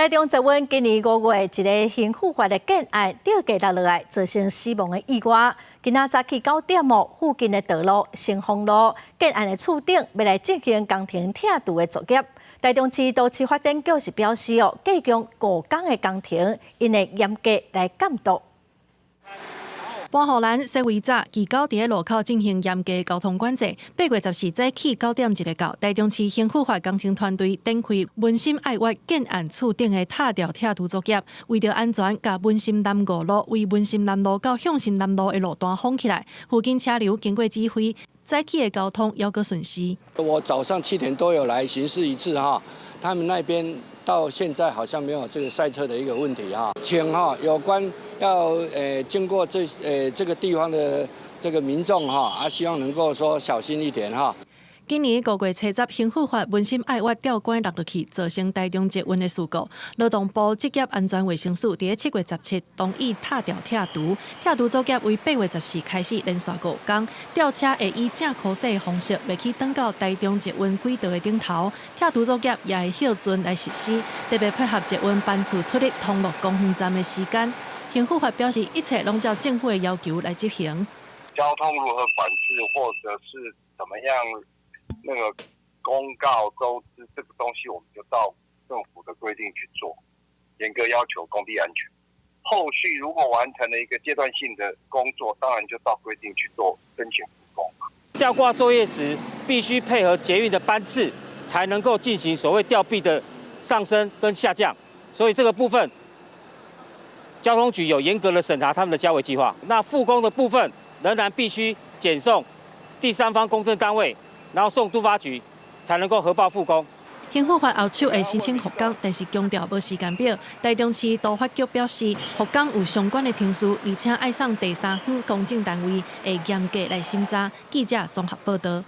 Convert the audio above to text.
台中接阮今年5月一个刑事法的建案吊架落来，造成死亡的意外。今仔早起9点附近的道路成丰路建案的厝顶要来进行工程拆除的作业。台中市都市发展局是表示继续5天的工程，因会严格来监督。 保护栏设为早，期9伫路口进行严格交通管制。8月14早起9点一个到，台中市刑事法工程团队展开文心爱挖建案厝顶的拆掉拆除作业，为着安全，甲文心南5路为文心南路到向心南路的路段封起来，附近车流经过指挥，早起的交通犹阁顺时。我早上7点多有来巡视一次哈，他们那边。 到现在好像没有这个塞车的一个问题哈，请有关要经过这个地方的这个民众哈，希望能够说小心一点哈。 今年5月7日，刑事法文心爱挖吊管落落去，造成台中捷运的事故。劳动部职业安全卫生署伫7月17同意拆掉拆除，拆除作业为8月14开始，连续5天。吊车会以正科室的方式，袂去登到台中捷运轨道的顶头。拆除作业也会休准来实施，特别配合捷运班次出入通路公园站的时间。刑事法表示，一切拢照政府的要求来执行。交通如何管制，或者是怎么样？ 那个公告周知这个东西，我们就照政府的规定去做，严格要求工地安全。后续如果完成了一个阶段性的工作，当然就照规定去做申请复工。吊挂作业时必须配合捷运的班次，才能够进行所谓吊臂的上升跟下降。所以这个部分，交通局有严格的审查他们的交维计划。那复工的部分仍然必须检送第三方公证单位。 然后送都发局，才能够核报复工。刑事法后手会申请复工，但是强调无时间表。台中市都发局表示，复工有相关的程序，而且爱送第三方公证单位会严格来审查。记者综合报道。